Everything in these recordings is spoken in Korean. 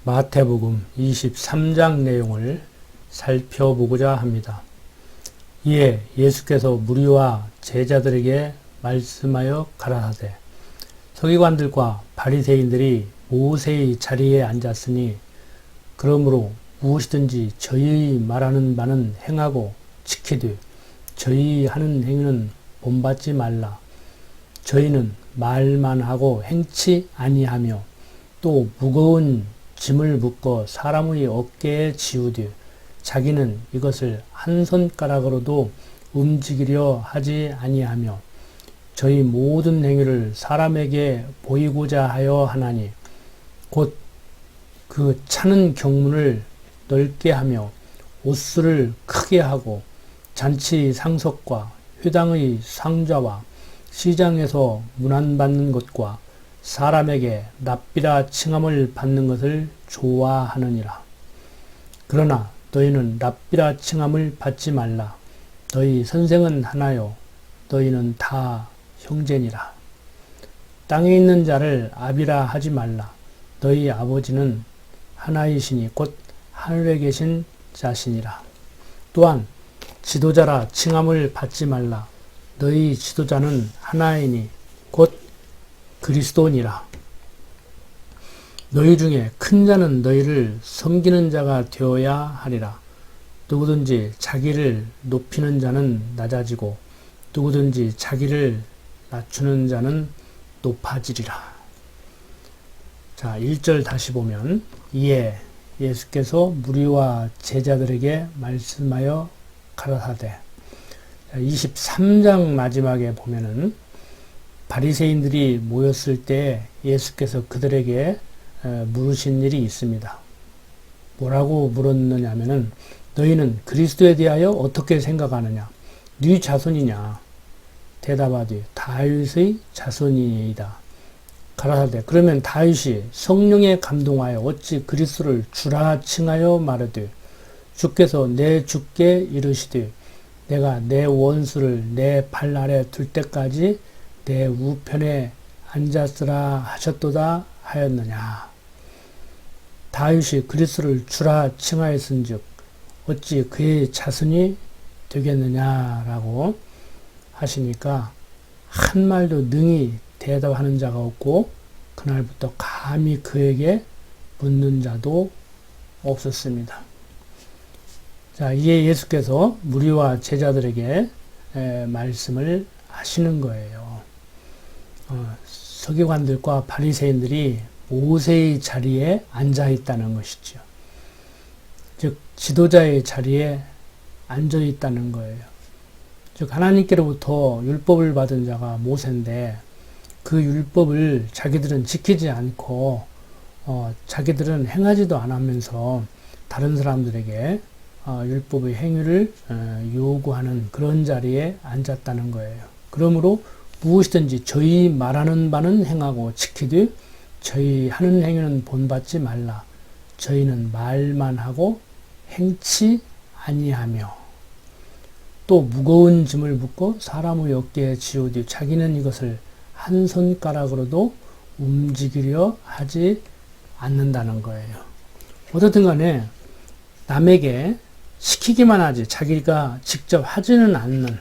마태복음 23장 내용을 살펴보고자 합니다. 이에 예수께서 무리와 제자들에게 말씀하여 가라사대 서기관들과 바리새인들이 모세의 자리에 앉았으니 그러므로 무엇이든지 저희의 말하는 바는 행하고 지키되 저희 하는 행위는 본받지 말라. 저희는 말만 하고 행치 아니하며 또 무거운 짐을 묶어 사람의 어깨에 지우되 자기는 이것을 한 손가락으로도 움직이려 하지 아니하며 저희 모든 행위를 사람에게 보이고자 하여 하나니 곧 그 차는 경문을 넓게 하며 옷수를 크게 하고 잔치 상석과 회당의 상좌와 시장에서 문안받는 것과 사람에게 랍비라 칭함을 받는 것을 좋아하느니라. 그러나 너희는 랍비라 칭함을 받지 말라. 너희 선생은 하나요. 너희는 다 형제니라. 땅에 있는 자를 아비라 하지 말라. 너희 아버지는 하나이시니 곧 하늘에 계신 자시니라. 또한 지도자라 칭함을 받지 말라. 너희 지도자는 하나이니 곧 그리스도니라. 너희 중에 큰 자는 너희를 섬기는 자가 되어야 하리라. 누구든지 자기를 높이는 자는 낮아지고 누구든지 자기를 낮추는 자는 높아지리라. 자, 1절 다시 보면 이에 예수께서 무리와 제자들에게 말씀하여 가라사대 23장 마지막에 보면은 바리새인들이 모였을 때 예수께서 그들에게 물으신 일이 있습니다. 뭐라고 물었느냐면은 너희는 그리스도에 대하여 어떻게 생각하느냐? 네 자손이냐? 대답하되 다윗의 자손이니이다. 가라사대 그러면 다윗이 성령에 감동하여 어찌 그리스도를 주라 칭하여 말하되 주께서 내 주께 이르시되 내가 내 원수를 내 발 아래 둘 때까지 내 우편에 앉았으라 하셨도다 하였느냐. 다윗이 그리스도를 주라 칭하였은즉 어찌 그의 자손이 되겠느냐라고 하시니까 한 말도 능히 대답하는 자가 없고 그날부터 감히 그에게 묻는 자도 없었습니다. 자, 이에 예수께서 무리와 제자들에게 말씀을 하시는 거예요. 서기관들과 바리새인들이 모세의 자리에 앉아 있다는 것이죠. 즉 지도자의 자리에 앉아 있다는 거예요. 즉 하나님께로부터 율법을 받은 자가 모세인데 그 율법을 자기들은 지키지 않고 자기들은 행하지도 않으면서 다른 사람들에게 율법의 행위를 요구하는 그런 자리에 앉았다는 거예요. 그러므로 무엇이든지 저희 말하는 바는 행하고 지키되 저희 하는 행위는 본받지 말라. 저희는 말만 하고 행치 아니하며 또 무거운 짐을 묶고 사람의 어깨에 지우되 자기는 이것을 한 손가락으로도 움직이려 하지 않는다는 거예요. 어쨌든 간에 남에게 시키기만 하지 자기가 직접 하지는 않는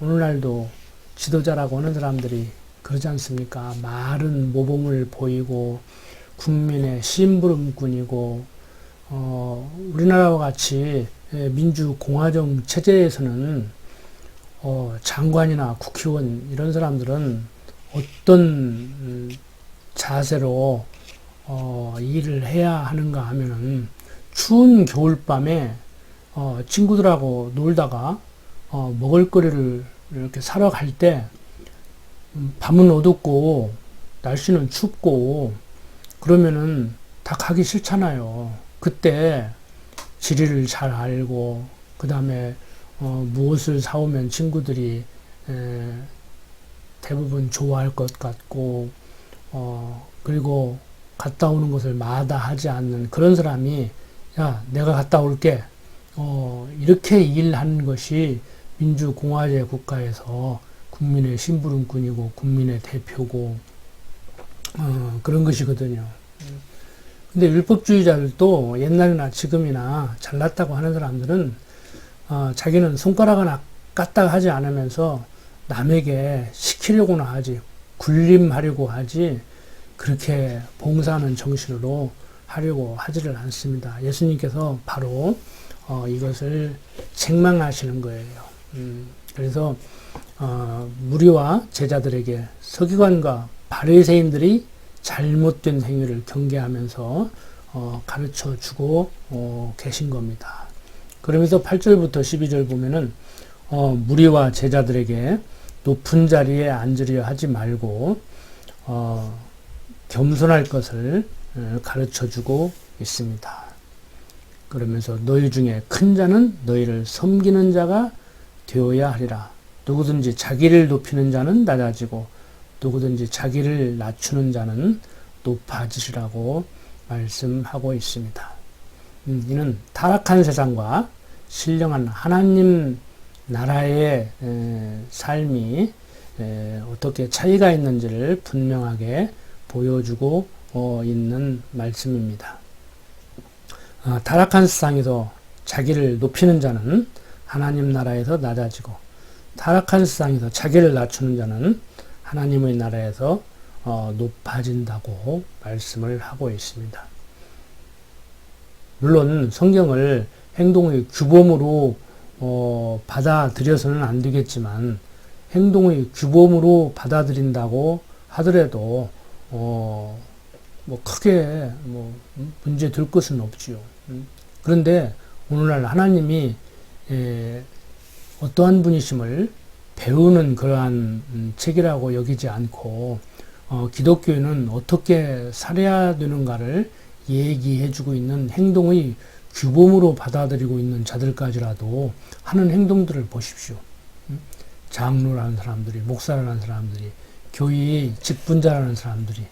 오늘날도 지도자라고 하는 사람들이 그러지 않습니까? 말은 모범을 보이고 국민의 심부름꾼이고 우리나라와 같이 민주공화정 체제에서는 장관이나 국회의원 이런 사람들은 어떤 자세로 일을 해야 하는가 하면은 추운 겨울밤에 친구들하고 놀다가 먹을거리를 이렇게 사러 갈 때 밤은 어둡고 날씨는 춥고 그러면은 다 가기 싫잖아요. 그때 지리를 잘 알고 그 다음에 무엇을 사오면 친구들이 대부분 좋아할 것 같고 그리고 갔다 오는 것을 마다하지 않는 그런 사람이 야 내가 갔다 올게 이렇게 일하는 것이 민주공화제 국가에서 국민의 심부름꾼이고 국민의 대표고 그런 것이거든요. 근데 율법주의자들도 옛날이나 지금이나 잘났다고 하는 사람들은 자기는 손가락 하나 까딱 하지 않으면서 남에게 시키려고나 하지, 군림하려고 하지, 그렇게 봉사하는 정신으로 하려고 하지를 않습니다. 예수님께서 바로 이것을 책망하시는 거예요. 그래서 무리와 제자들에게 서기관과 바리새인들이 잘못된 행위를 경계하면서 가르쳐 주고 계신 겁니다. 그러면서 8절부터 12절 보면은 무리와 제자들에게 높은 자리에 앉으려 하지 말고 겸손할 것을 가르쳐 주고 있습니다. 그러면서 너희 중에 큰 자는 너희를 섬기는 자가 되어야 하리라. 누구든지 자기를 높이는 자는 낮아지고 누구든지 자기를 낮추는 자는 높아지리라고 말씀하고 있습니다. 이는 타락한 세상과 신령한 하나님 나라의 삶이 어떻게 차이가 있는지를 분명하게 보여주고 있는 말씀입니다. 타락한 세상에서 자기를 높이는 자는 하나님 나라에서 낮아지고 타락한 세상에서 자기를 낮추는 자는 하나님의 나라에서 높아진다고 말씀을 하고 있습니다. 물론 성경을 행동의 규범으로 받아들여서는 안 되겠지만 행동의 규범으로 받아들인다고 하더라도 뭐 크게 뭐 문제 될 것은 없지요. 그런데 오늘날 하나님이 어떠한 분이심을 배우는 그러한 책이라고 여기지 않고 기독교인은 어떻게 살아야 되는가를 얘기해주고 있는 행동의 규범으로 받아들이고 있는 자들까지라도 하는 행동들을 보십시오. 장로라는 사람들이, 목사라는 사람들이, 교회의 직분자라는 사람들이,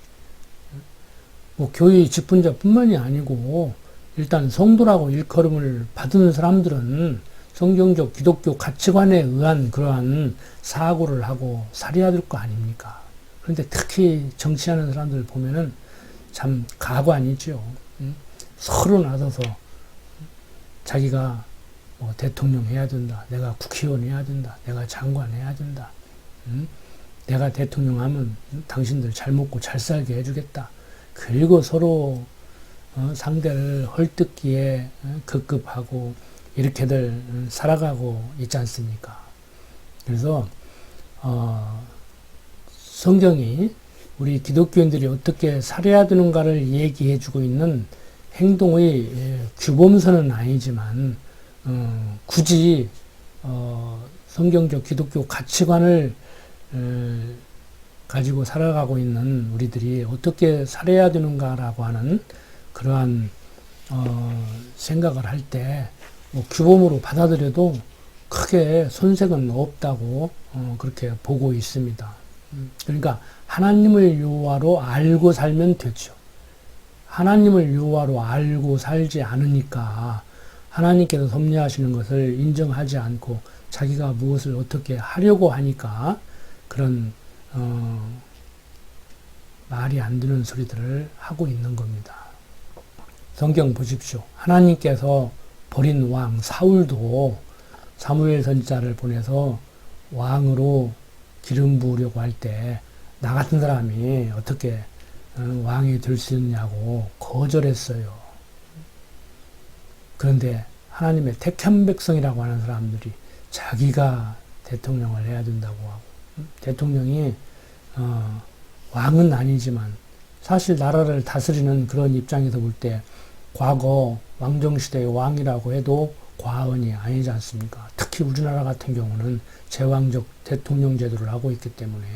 뭐 교회의 직분자뿐만이 아니고 일단 성도라고 일컬음을 받은 사람들은 성경적 기독교 가치관에 의한 그러한 사고를 하고 살아야 될 거 아닙니까? 그런데 특히 정치하는 사람들 보면은 참 가관이죠. 서로 나서서 자기가 뭐 대통령 해야 된다, 내가 국회의원 해야 된다, 내가 장관 해야 된다, 내가 대통령 하면 당신들 잘 먹고 잘 살게 해주겠다. 그리고 서로 상대를 헐뜯기에 급급하고 이렇게들 살아가고 있지 않습니까? 그래서 성경이 우리 기독교인들이 어떻게 살아야 되는가를 얘기해 주고 있는 행동의 규범서는 아니지만 굳이 성경적 기독교 가치관을 가지고 살아가고 있는 우리들이 어떻게 살아야 되는가라고 하는 그러한 생각을 할 때 뭐 규범으로 받아들여도 크게 손색은 없다고 그렇게 보고 있습니다. 그러니까 하나님을 여호와로 알고 살면 되죠. 하나님을 여호와로 알고 살지 않으니까 하나님께서 섭리하시는 것을 인정하지 않고 자기가 무엇을 어떻게 하려고 하니까 그런 말이 안 되는 소리들을 하고 있는 겁니다. 성경 보십시오. 하나님께서 버린 왕 사울도 사무엘 선지자를 보내서 왕으로 기름 부으려고 할 때 나 같은 사람이 어떻게 왕이 될 수 있냐고 거절했어요. 그런데 하나님의 택한 백성이라고 하는 사람들이 자기가 대통령을 해야 된다고 하고 대통령이 왕은 아니지만 사실 나라를 다스리는 그런 입장에서 볼 때 과거 왕정시대의 왕이라고 해도 과언이 아니지 않습니까? 특히 우리나라 같은 경우는 제왕적 대통령 제도를 하고 있기 때문에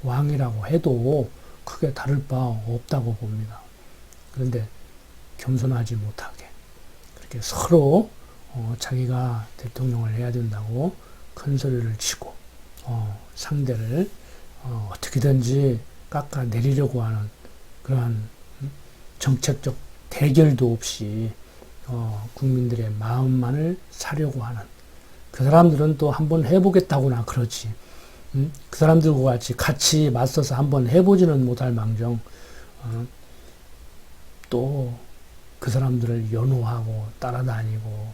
왕이라고 해도 크게 다를 바 없다고 봅니다. 그런데 겸손하지 못하게 그렇게 서로 자기가 대통령을 해야 된다고 큰 소리를 치고 상대를 어떻게든지 깎아내리려고 하는 그러한 정책적 대결도 없이 국민들의 마음만을 사려고 하는 그 사람들은 또 한번 해보겠다고나 그러지. 그 사람들과 같이 맞서서 한번 해보지는 못할 망정 또 그 사람들을 연호하고 따라다니고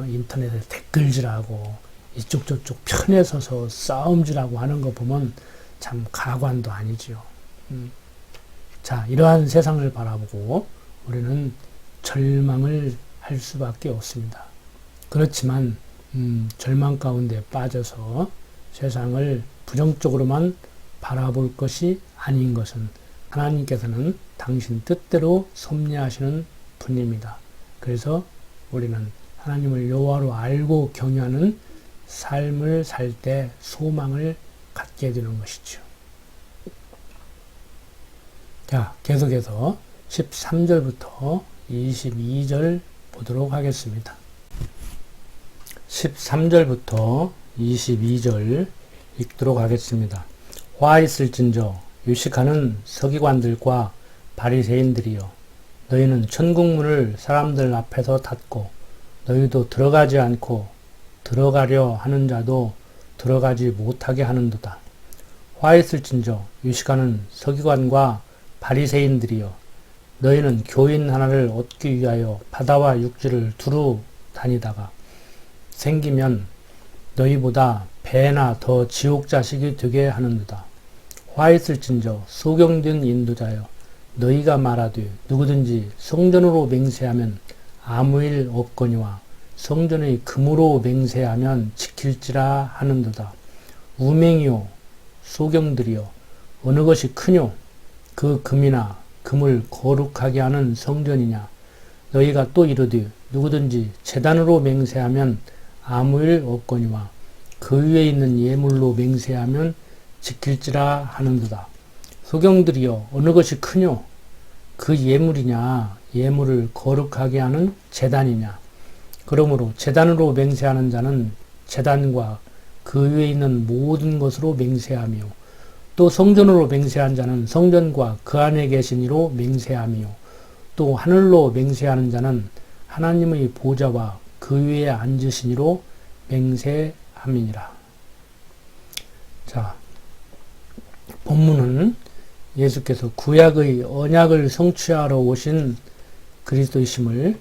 인터넷에 댓글질하고 이쪽 저쪽 편에 서서 싸움질하고 하는 거 보면 참 가관도 아니지요. 자, 이러한 세상을 바라보고 우리는 절망을 할 수밖에 없습니다. 그렇지만 절망 가운데 빠져서 세상을 부정적으로만 바라볼 것이 아닌 것은 하나님께서는 당신 뜻대로 섭리하시는 분입니다. 그래서 우리는 하나님을 여호와로 알고 경외하는 삶을 살 때 소망을 갖게 되는 것이죠. 자, 계속해서 13절부터 22절 보도록 하겠습니다. 13절부터 22절 읽도록 하겠습니다. 화 있을진저 유식하는 서기관들과 바리새인들이여, 너희는 천국문을 사람들 앞에서 닫고 너희도 들어가지 않고 들어가려 하는 자도 들어가지 못하게 하는도다. 화 있을진저 유식하는 서기관과 바리새인들이여, 너희는 교인 하나를 얻기 위하여 바다와 육지를 두루 다니다가 생기면 너희보다 배나 더 지옥 자식이 되게 하는도다. 화 있을진저 소경된 인도자여, 너희가 말하되 누구든지 성전으로 맹세하면 아무 일 없거니와 성전의 금으로 맹세하면 지킬지라 하는도다. 우맹이요 소경들이여, 어느 것이 크뇨? 그 금이나 금을 거룩하게 하는 성전이냐? 너희가 또 이르되 누구든지 제단으로 맹세하면 아무 일 없거니와 그 위에 있는 예물로 맹세하면 지킬지라 하는도다. 소경들이여, 어느 것이 크뇨? 그 예물이냐? 예물을 거룩하게 하는 제단이냐? 그러므로 제단으로 맹세하는 자는 제단과 그 위에 있는 모든 것으로 맹세하며, 또 성전으로 맹세한 자는 성전과 그 안에 계신 이로 맹세하며, 또 하늘로 맹세하는 자는 하나님의 보좌와 그 위에 앉으신 이로 맹세함이니라. 자, 본문은 예수께서 구약의 언약을 성취하러 오신 그리스도이심을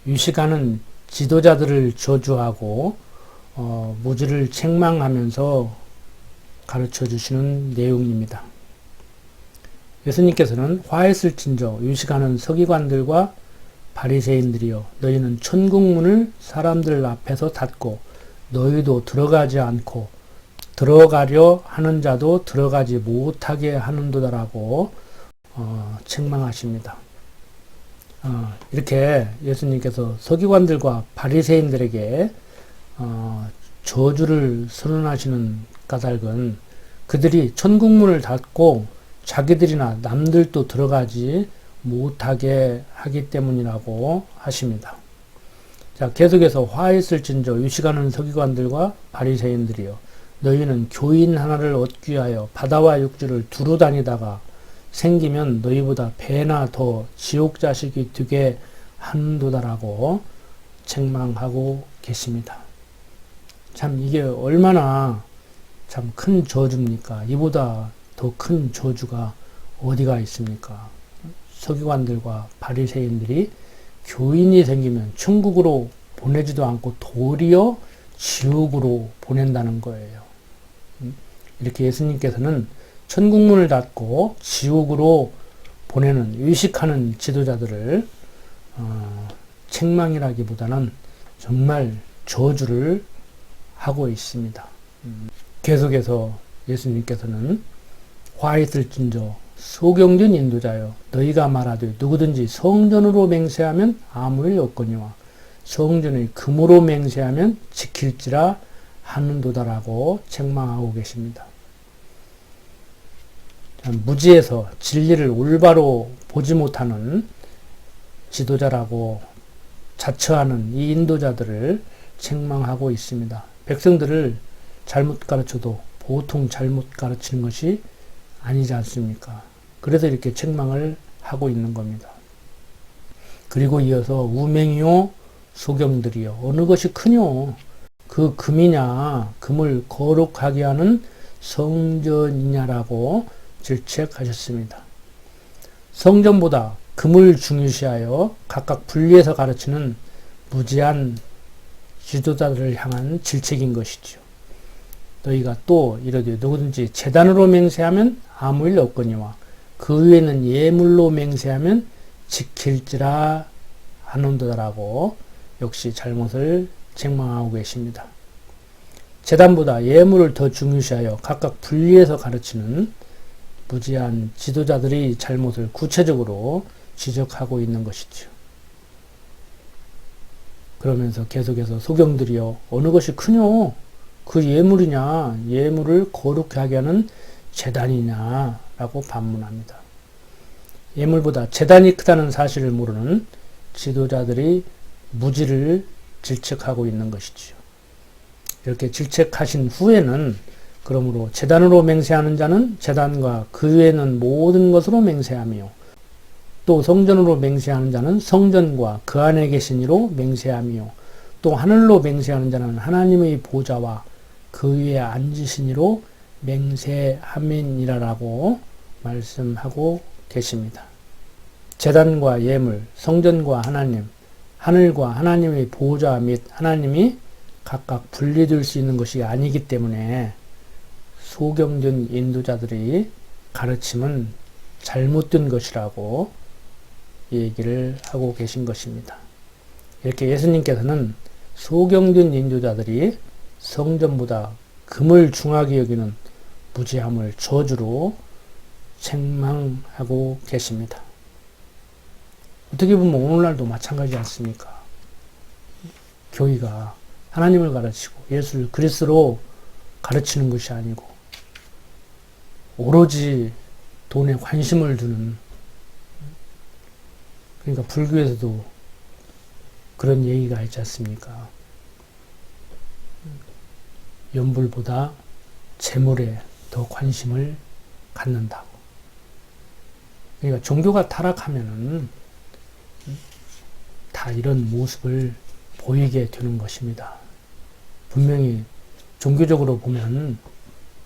유식하는 지도자들을 저주하고 무지를 책망하면서 가르쳐 주시는 내용입니다. 예수님께서는 화 있을진저 유식하는 서기관들과 바리새인들이여, 너희는 천국문을 사람들 앞에서 닫고 너희도 들어가지 않고 들어가려 하는 자도 들어가지 못하게 하는도다라고 책망하십니다. 이렇게 예수님께서 서기관들과 바리새인들에게 저주를 선언하시는 까닭은 그들이 천국문을 닫고 자기들이나 남들도 들어가지 못하게 하기 때문이라고 하십니다. 자, 계속해서 화 있을진저 유식하는 서기관들과 바리새인들이여, 너희는 교인 하나를 얻기 위하여 바다와 육지를 두루 다니다가 생기면 너희보다 배나 더 지옥 자식이 되게 한도다라고 책망하고 계십니다. 참 이게 얼마나 참 큰 저주입니까? 이보다 더 큰 저주가 어디가 있습니까? 서기관들과 바리새인들이 교인이 생기면 천국으로 보내지도 않고 도리어 지옥으로 보낸다는 거예요. 이렇게 예수님께서는 천국문을 닫고 지옥으로 보내는 의식하는 지도자들을 책망이라기보다는 정말 저주를 하고 있습니다. 계속해서 예수님께서는 화 있을진저 소경된 인도자여, 너희가 말하되 누구든지 성전으로 맹세하면 아무 일 없거니와 성전의 금으로 맹세하면 지킬지라 하는도다라고 책망하고 계십니다. 무지에서 진리를 올바로 보지 못하는 지도자라고 자처하는 이 인도자들을 책망하고 있습니다. 백성들을 잘못 가르쳐도 보통 잘못 가르치는 것이 아니지 않습니까? 그래서 이렇게 책망을 하고 있는 겁니다. 그리고 이어서 우맹이요 소경들이요, 어느 것이 크뇨? 그 금이냐? 금을 거룩하게 하는 성전이냐라고 질책하셨습니다. 성전보다 금을 중요시하여 각각 분리해서 가르치는 무지한 지도자들을 향한 질책인 것이지요. 너희가 또 이러되 누구든지 제단으로 맹세하면 아무 일 없거니와 그 위에는 예물로 맹세하면 지킬지라 하는도다라고 역시 잘못을 책망하고 계십니다. 제단보다 예물을 더 중요시하여 각각 분리해서 가르치는 무지한 지도자들의 잘못을 구체적으로 지적하고 있는 것이죠. 그러면서 계속해서 소경들이여 어느 것이 크뇨? 그 예물이냐? 예물을 거룩하게 하게 하는 제단이냐? 라고 반문합니다. 예물보다 제단이 크다는 사실을 모르는 지도자들이 무지를 질책하고 있는 것이지요. 이렇게 질책하신 후에는 그러므로 제단으로 맹세하는 자는 제단과 그 외에는 모든 것으로 맹세하며 또 성전으로 맹세하는 자는 성전과 그 안에 계신 이로 맹세하며 또 하늘로 맹세하는 자는 하나님의 보좌와 그 위에 앉으신 이로 맹세함이니라라고 말씀하고 계십니다. 제단과 예물, 성전과 하나님, 하늘과 하나님의 보좌 및 하나님이 각각 분리될 수 있는 것이 아니기 때문에 소경된 인도자들의 가르침은 잘못된 것이라고 얘기를 하고 계신 것입니다. 이렇게 예수님께서는 소경된 인도자들이 성전보다 금을 중하게 여기는 무지함을 저주로 책망하고 계십니다. 어떻게 보면 오늘날도 마찬가지지 않습니까? 교회가 하나님을 가르치고 예수를 그리스도로 가르치는 것이 아니고 오로지 돈에 관심을 두는, 그러니까 불교에서도 그런 얘기가 있지 않습니까? 연불보다 재물에 더 관심을 갖는다고. 그러니까 종교가 타락하면은 다 이런 모습을 보이게 되는 것입니다. 분명히 종교적으로 보면,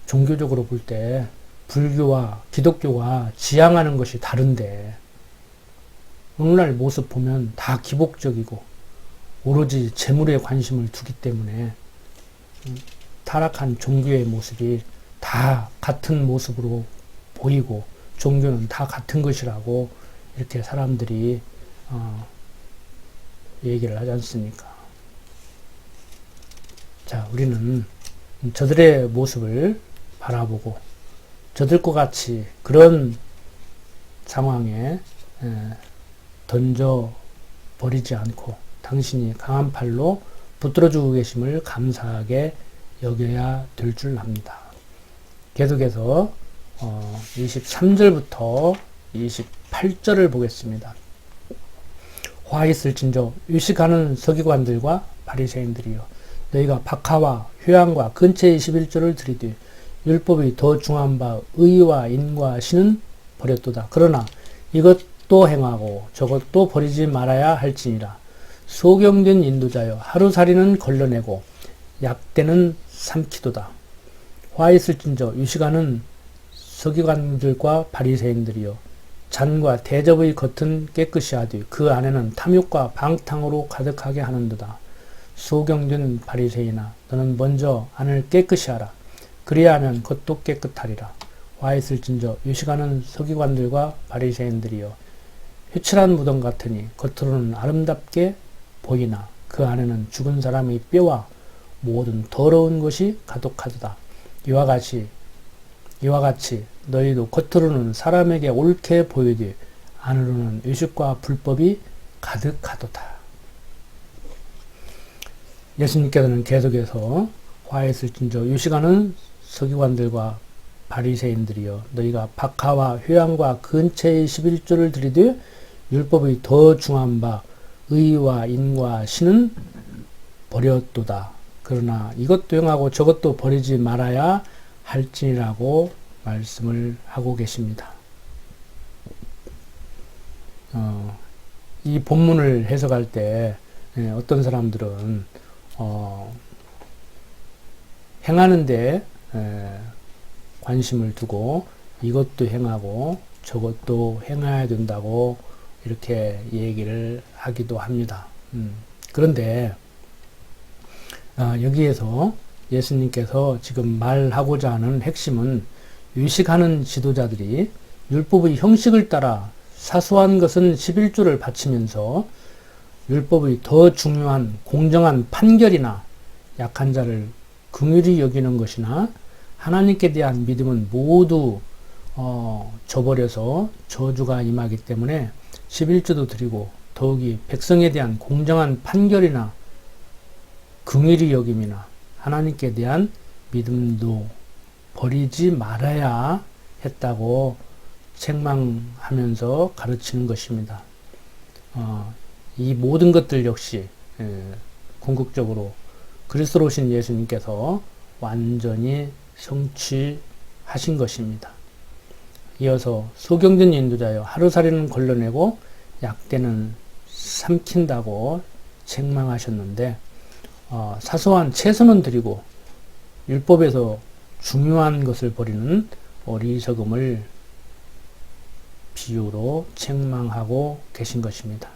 종교적으로 볼 때 불교와 기독교가 지향하는 것이 다른데 오늘날 모습 보면 다 기복적이고 오로지 재물에 관심을 두기 때문에 타락한 종교의 모습이 다 같은 모습으로 보이고 종교는 다 같은 것이라고 이렇게 사람들이 얘기를 하지 않습니까? 자, 우리는 저들의 모습을 바라보고 저들과 같이 그런 상황에 던져버리지 않고 당신이 강한 팔로 붙들어주고 계심을 감사하게 여겨야 될 줄 압니다. 계속해서 23절부터 28절을 보겠습니다. 화 있을진저 유식하는 서기관들과 바리새인들이여 너희가 박하와 휴양과 근처의 11조를 드리되 율법이 더 중한 바 의와 인과 신은 버렸도다. 그러나 이것도 행하고 저것도 버리지 말아야 할지니라. 소경된 인도자여 하루살이는 걸러내고 약대는 삼키도다. 화 있을진저 유식하는 서기관들과 바리새인들이여 잔과 대접의 겉은 깨끗이 하되 그 안에는 탐욕과 방탕으로 가득하게 하는도다. 소경된 바리새인아 너는 먼저 안을 깨끗이 하라. 그래야 하면 겉도 깨끗하리라. 와 있을진저 유식하는 서기관들과 바리새인들이여 회칠한 무덤 같으니 겉으로는 아름답게 보이나 그 안에는 죽은 사람의 뼈와 모든 더러운 것이 가득하도다. 이와 같이 너희도 겉으로는 사람에게 옳게 보이되 안으로는 의식과 불법이 가득하도다. 예수님께서는 계속해서 화 있을진저 유식하는 서기관들과 바리새인들이여 너희가 박하와 휴양과 근처의 11조를 드리되 율법의 더 중한 바 의와 인과 신은 버렸도다. 그러나 이것도 행하고 저것도 버리지 말아야 할지니라고 말씀을 하고 계십니다. 이 본문을 해석할 때 어떤 사람들은 행하는데 관심을 두고 이것도 행하고 저것도 행해야 된다고 이렇게 얘기를 하기도 합니다. 그런데 여기에서 예수님께서 지금 말하고자 하는 핵심은 유식하는 지도자들이 율법의 형식을 따라 사소한 것은 11조를 바치면서 율법의 더 중요한 공정한 판결이나 약한 자를 긍휼히 여기는 것이나 하나님께 대한 믿음은 모두 저버려서 저주가 임하기 때문에 11조도 드리고 더욱이 백성에 대한 공정한 판결이나 긍휼히 여김이나 하나님께 대한 믿음도 버리지 말아야 했다고 책망하면서 가르치는 것입니다. 이 모든 것들 역시 궁극적으로 그리스도로 오신 예수님께서 완전히 성취하신 것입니다. 이어서 소경전 인도자여 하루살이는 걸러내고 약대는 삼킨다고 책망하셨는데 사소한 채소는 드리고 율법에서 중요한 것을 버리는 어리석음을 비유로 책망하고 계신 것입니다.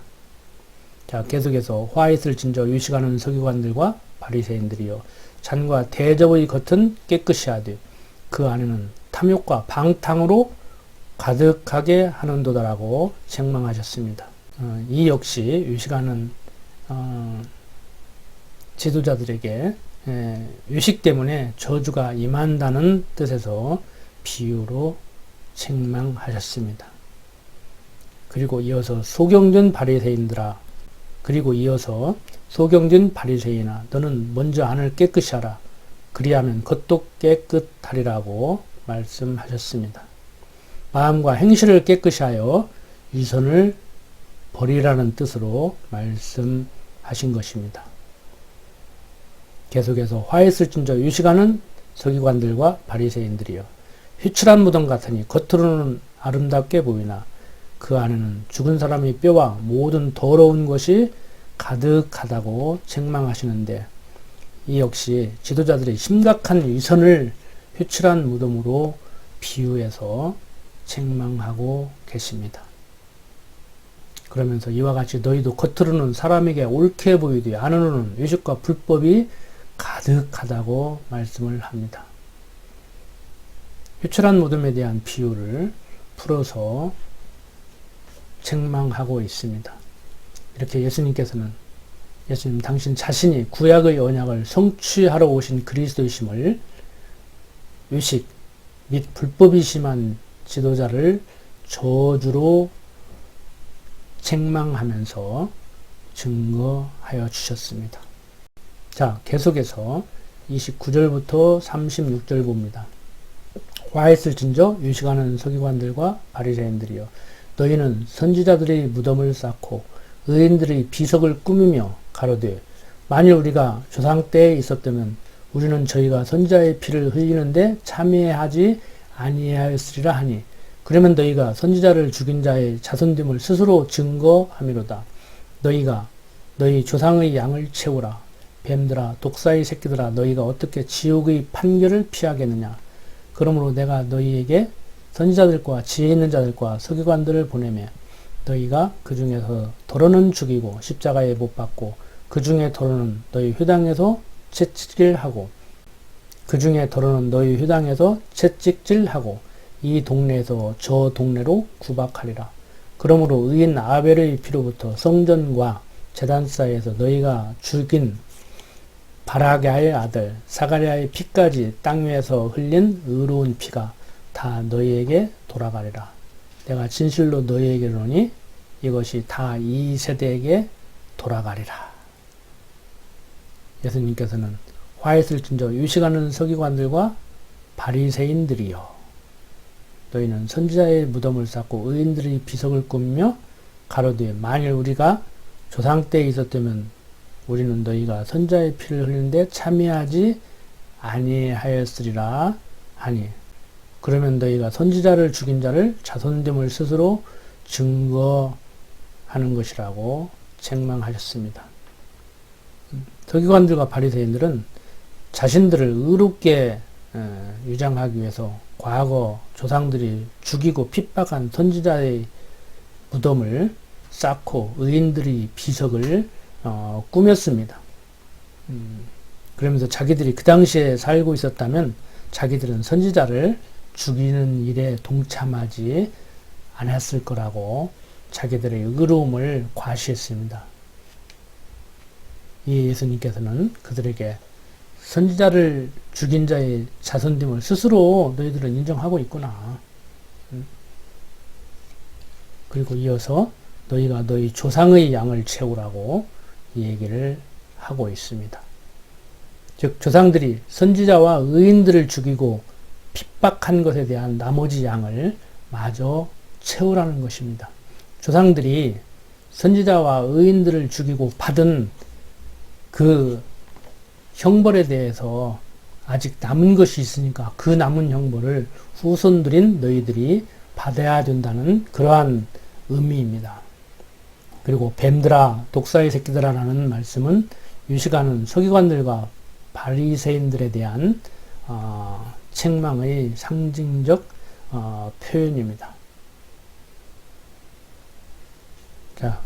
자, 계속해서 화 있을 진저 유식하는 서기관들과 바리새인들이여 잔과 대접의 겉은 깨끗이 하되 그 안에는 탐욕과 방탕으로 가득하게 하는도다라고 책망하셨습니다. 이 역시 유식하는 지도자들에게 유식 때문에 저주가 임한다는 뜻에서 비유로 책망하셨습니다. 그리고 이어서 소경전 바리새인들아, 그리고 이어서 소경전 바리새인아, 너는 먼저 안을 깨끗이 하라. 그리하면 겉도 깨끗하리라고 말씀하셨습니다. 마음과 행실을 깨끗이 하여 위선을 버리라는 뜻으로 말씀하신 것입니다. 계속해서 화 있을진저 유식하는 서기관들과 바리새인들이여 휘출한 무덤 같으니 겉으로는 아름답게 보이나 그 안에는 죽은 사람의 뼈와 모든 더러운 것이 가득하다고 책망하시는데 이 역시 지도자들의 심각한 위선을 휘출한 무덤으로 비유해서 책망하고 계십니다. 그러면서 이와 같이 너희도 겉으로는 사람에게 옳게 보이되 안으로는 유식과 불법이 가득하다고 말씀을 합니다. 휘출한 무덤에 대한 비유를 풀어서 책망하고 있습니다. 이렇게 예수님께서는 예수님 당신 자신이 구약의 언약을 성취하러 오신 그리스도이심을 유식 및 불법이 심한 지도자를 저주로 책망하면서 증거하여 주셨습니다. 자, 계속해서 29절부터 36절 봅니다. 화 있을진저 유식하는 서기관들과 바리새인들이여 너희는 선지자들의 무덤을 쌓고 의인들의 비석을 꾸미며 가로되 만일 우리가 조상 때에 있었다면 우리는 저희가 선지자의 피를 흘리는데 참여하지 아니하였으리라 하니 그러면 너희가 선지자를 죽인 자의 자손됨을 스스로 증거함이로다. 너희가 너희 조상의 양을 채우라. 뱀들아 독사의 새끼들아 너희가 어떻게 지옥의 판결을 피하겠느냐. 그러므로 내가 너희에게 선지자들과 지혜 있는 자들과 서기관들을 보내매 너희가 그 중에서 더러는 죽이고 십자가에 못 박고 그 중에 더러는 너희 회당에서 채찍질하고 그 중에 더러는 너희 회당에서 채찍질하고 이 동네에서 저 동네로 구박하리라. 그러므로 의인 아벨의 피로부터 성전과 제단 사이에서 너희가 죽인 바라게의 아들 사가랴의 피까지 땅 위에서 흘린 의로운 피가 다 너희에게 돌아가리라. 내가 진실로 너희에게 이르노니 이것이 다 이 세대에게 돌아가리라. 예수님께서는 화 있을진저 유식하는 서기관들과 바리새인들이여 너희는 선지자의 무덤을 쌓고 의인들의 비석을 꾸미며 가로되 만일 우리가 조상 때에 있었다면 우리는 너희가 선지자의 피를 흘리는데 참여하지 아니하였으리라 하니 그러면 너희가 선지자를 죽인 자를 자손됨을 스스로 증거하는 것이라고 책망하셨습니다. 서기관들과 바리새인들은 자신들을 의롭게 유장하기 위해서 과거 조상들이 죽이고 핍박한 선지자의 무덤을 쌓고 의인들이 비석을 꾸몄습니다. 그러면서 자기들이 그 당시에 살고 있었다면 자기들은 선지자를 죽이는 일에 동참하지 않았을 거라고 자기들의 의로움을 과시했습니다. 이 예수님께서는 그들에게 선지자를 죽인 자의 자손됨을 스스로 너희들은 인정하고 있구나. 그리고 이어서 너희가 너희 조상의 양을 채우라고 이 얘기를 하고 있습니다. 즉 조상들이 선지자와 의인들을 죽이고 핍박한 것에 대한 나머지 양을 마저 채우라는 것입니다. 조상들이 선지자와 의인들을 죽이고 받은 그 형벌에 대해서 아직 남은 것이 있으니까 그 남은 형벌을 후손들인 너희들이 받아야 된다는 그러한 의미입니다. 그리고 뱀들아 독사의 새끼들아라는 말씀은 이 시간은 서기관들과 바리새인들에 대한 책망의 상징적 표현입니다. 자,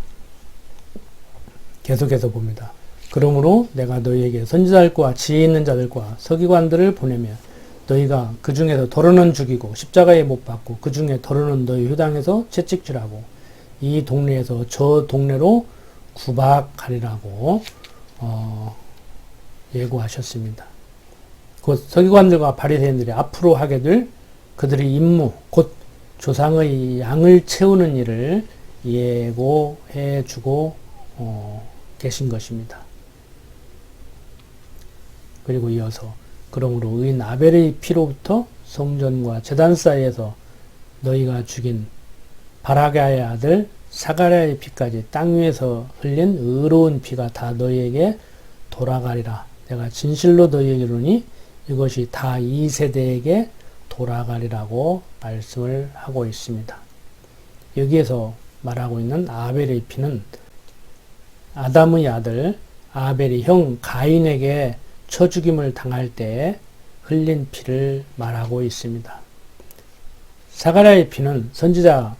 계속해서 봅니다. 그러므로 내가 너희에게 선지자들과 지혜 있는 자들과 서기관들을 보내며 너희가 그 중에서 더러는 죽이고 십자가에 못 박고 그 중에 더러는 너희 회당에서 채찍질하고 이 동네에서 저 동네로 구박하리라고 예고하셨습니다. 곧 서기관들과 바리새인들이 앞으로 하게 될 그들의 임무, 곧 조상의 양을 채우는 일을 예고해 주고 계신 것입니다. 그리고 이어서 그러므로 의인 아벨의 피로부터 성전과 제단 사이에서 너희가 죽인 바라가의 아들 사가랴의 피까지 땅 위에서 흘린 의로운 피가 다 너희에게 돌아가리라. 내가 진실로 너희에게 이르노니 이것이 다 이 세대에게 돌아가리라고 말씀을 하고 있습니다. 여기에서 말하고 있는 아벨의 피는 아담의 아들 아벨이 형 가인에게 쳐 죽임을 당할 때 흘린 피를 말하고 있습니다. 사가랴의 피는 선지자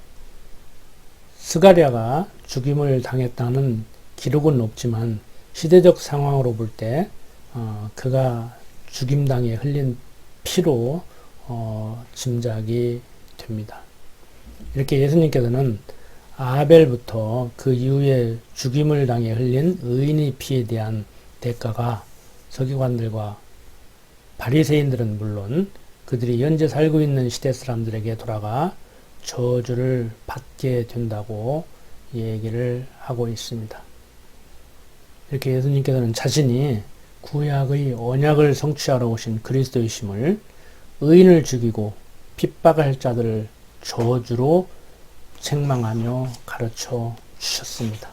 스가랴가 죽임을 당했다는 기록은 없지만 시대적 상황으로 볼 때 그가 죽임당해 흘린 피로 짐작이 됩니다. 이렇게 예수님께서는 아벨부터 그 이후에 죽임을 당해 흘린 의인의 피에 대한 대가가 서기관들과 바리새인들은 물론 그들이 현재 살고 있는 시대 사람들에게 돌아가 저주를 받게 된다고 얘기를 하고 있습니다. 이렇게 예수님께서는 자신이 구약의 언약을 성취하러 오신 그리스도이심을 의인을 죽이고 핍박할 자들을 저주로 책망하며 가르쳐 주셨습니다.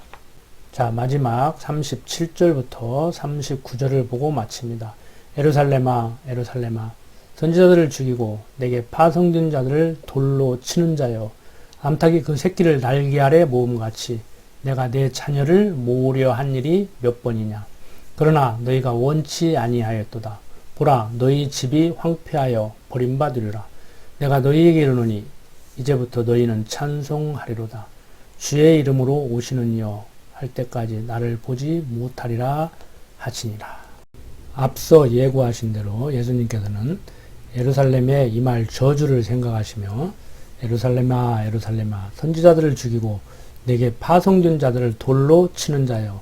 자, 마지막 37절부터 39절을 보고 마칩니다. 예루살렘아, 예루살렘아, 선지자들을 죽이고 내게 파송된 자들을 돌로 치는 자여, 암탉이 그 새끼를 날개 아래 모음같이 내가 내 자녀를 모으려 한 일이 몇 번이냐. 그러나 너희가 원치 아니하였도다. 보라, 너희 집이 황폐하여 버림받으리라. 내가 너희에게 이르노니 이제부터 너희는 찬송하리로다. 주의 이름으로 오시는 이여 할 때까지 나를 보지 못하리라 하시니라. 앞서 예고하신 대로 예수님께서는 예루살렘에 임할 저주를 생각하시며 예루살렘아 예루살렘아 선지자들을 죽이고 내게 파송된 자들을 돌로 치는 자여,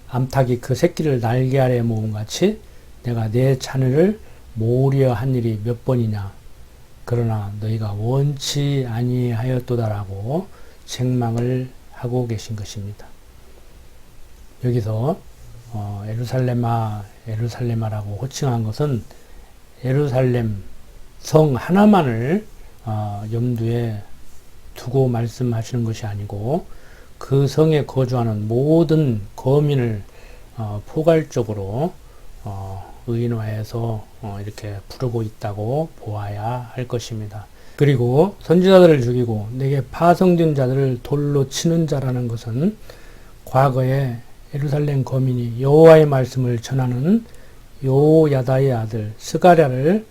암탉이 그 새끼를 날개 아래 모음같이 내가 내 자녀를 모으려 한 일이 몇 번이냐. 그러나 너희가 원치 아니하였도다라고 책망을 하고 계신 것입니다. 여기서 예루살렘아 예루살렘아라고 호칭한 것은 예루살렘 성 하나만을 염두에 두고 말씀하시는 것이 아니고 그 성에 거주하는 모든 거민을 포괄적으로 의인화해서 이렇게 부르고 있다고 보아야 할 것입니다. 그리고 선지자들을 죽이고 내게 파송된 자들을 돌로 치는 자라는 것은 과거에 예루살렘 거민이 여호와의 말씀을 전하는 요야다의 아들 스가랴를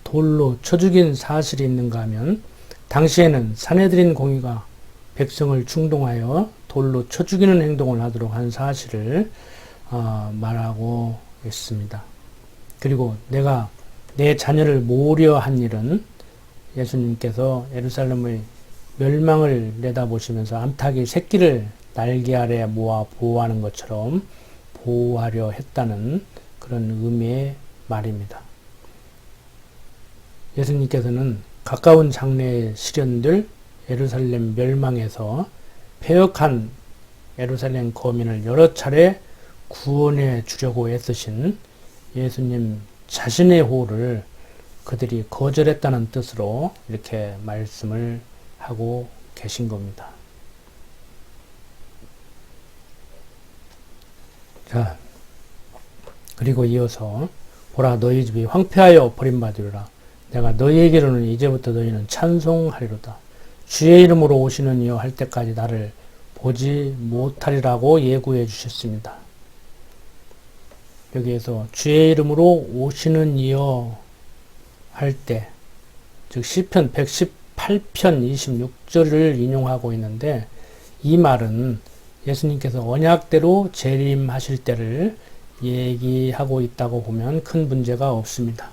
돌로 쳐 죽인 사실이 있는가 하면 당시에는 사내들인 공의가 백성을 충동하여 돌로 쳐 죽이는 행동을 하도록 한 사실을 말하고 있습니다. 그리고 내가 내 자녀를 모으려 한 일은 예수님께서 예루살렘의 멸망을 내다보시면서 암탉이 새끼를 날개 아래 모아 보호하는 것처럼 보호하려 했다는 그런 의미의 말입니다. 예수님께서는 가까운 장래에 실현될 예루살렘 멸망에서 패역한 예루살렘 거민을 여러 차례 구원해 주려고 애쓰신 예수님 자신의 호를 그들이 거절했다는 뜻으로 이렇게 말씀을 하고 계신 겁니다. 자, 그리고 이어서 보라 너희 집이 황폐하여 버림받으리라. 내가 너희에게로는 이제부터 너희는 찬송하리로다. 주의 이름으로 오시는 이여 할 때까지 나를 보지 못하리라고 예고해 주셨습니다. 여기에서 주의 이름으로 오시는 이여 할 때, 즉 시편 118편 26절을 인용하고 있는데 이 말은 예수님께서 언약대로 재림하실 때를 얘기하고 있다고 보면 큰 문제가 없습니다.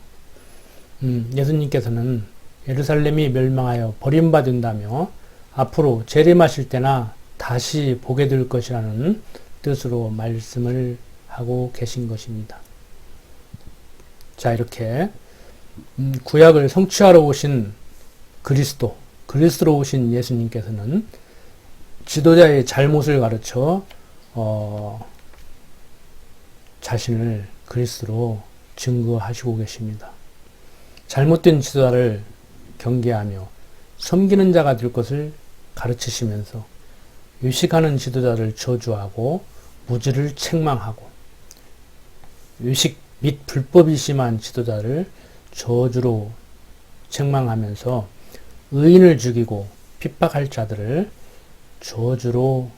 예수님께서는 예루살렘이 멸망하여 버림받은다며 앞으로 재림하실 때나 다시 보게 될 것이라는 뜻으로 말씀을 하고 계신 것입니다. 자, 이렇게 구약을 성취하러 오신 그리스도로 오신 예수님께서는 지도자의 잘못을 가르쳐 자신을 그리스도로 증거하시고 계십니다. 잘못된 지도자를 경계하며 섬기는 자가 될 것을 가르치시면서 유식하는 지도자를 저주하고 무지를 책망하고 유식 및 불법이 심한 지도자를 저주로 책망하면서 의인을 죽이고 핍박할 자들을 저주로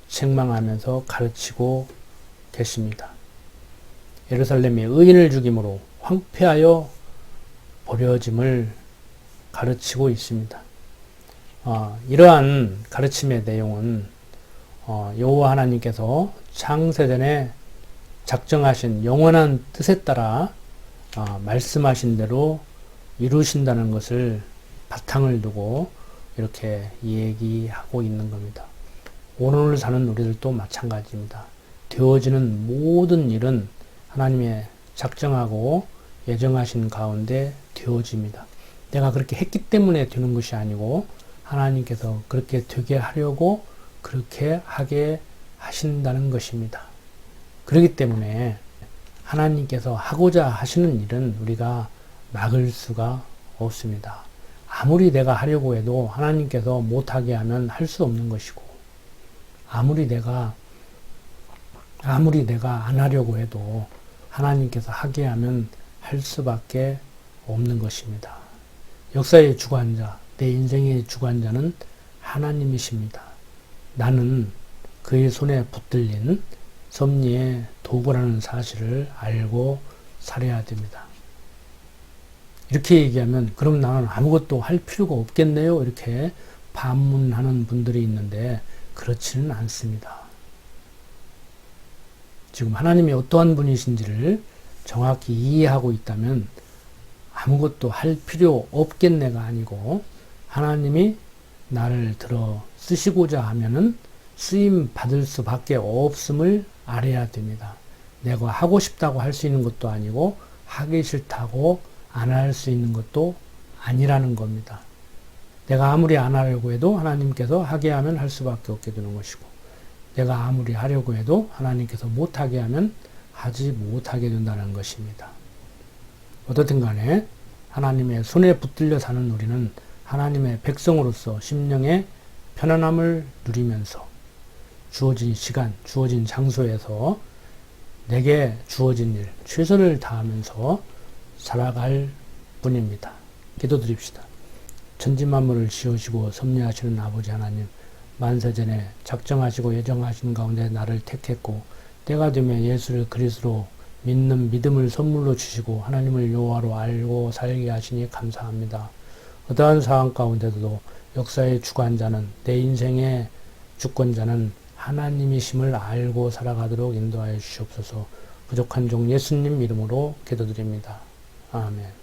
책망하면서 가르치고 계십니다. 예루살렘이 의인을 죽임으로 황폐하여 버려짐을 가르치고 있습니다. 이러한 가르침의 내용은 여호와 하나님께서 창세전에 작정하신 영원한 뜻에 따라 말씀하신 대로 이루신다는 것을 바탕을 두고 이렇게 얘기하고 있는 겁니다. 오늘 사는 우리들도 마찬가지입니다. 되어지는 모든 일은 하나님의 작정하고 예정하신 가운데 되어집니다. 내가 그렇게 했기 때문에 되는 것이 아니고 하나님께서 그렇게 되게 하려고 그렇게 하게 하신다는 것입니다. 그렇기 때문에 하나님께서 하고자 하시는 일은 우리가 막을 수가 없습니다. 아무리 내가 하려고 해도 하나님께서 못하게 하면 할 수 없는 것이고 아무리 내가 안 하려고 해도 하나님께서 하게 하면 할 수밖에 없는 것입니다. 역사의 주관자, 내 인생의 주관자는 하나님이십니다. 나는 그의 손에 붙들린 섭리의 도구라는 사실을 알고 살아야 됩니다. 이렇게 얘기하면 그럼 나는 아무것도 할 필요가 없겠네요. 이렇게 반문하는 분들이 있는데 그렇지는 않습니다. 지금 하나님이 어떠한 분이신지를 정확히 이해하고 있다면 아무것도 할 필요 없겠네가 아니고 하나님이 나를 들어 쓰시고자 하면은 쓰임 받을 수밖에 없음을 알아야 됩니다. 내가 하고 싶다고 할 수 있는 것도 아니고 하기 싫다고 안 할 수 있는 것도 아니라는 겁니다. 내가 아무리 안 하려고 해도 하나님께서 하게 하면 할 수밖에 없게 되는 것이고 내가 아무리 하려고 해도 하나님께서 못하게 하면 하지 못하게 된다는 것입니다. 어떻든 간에 하나님의 손에 붙들려 사는 우리는 하나님의 백성으로서 심령의 편안함을 누리면서 주어진 시간, 주어진 장소에서 내게 주어진 일, 최선을 다하면서 살아갈 뿐입니다. 기도드립시다. 천지만물을 지으시고 섭리하시는 아버지 하나님, 만세전에 작정하시고 예정하신 가운데 나를 택했고 때가 되면 예수를 그리스도로 믿는 믿음을 선물로 주시고 하나님을 여호와로 알고 살게 하시니 감사합니다. 어떠한 상황 가운데도 역사의 주관자는, 내 인생의 주권자는 하나님이심을 알고 살아가도록 인도하여 주시옵소서. 부족한 종 예수님 이름으로 기도드립니다. 아멘.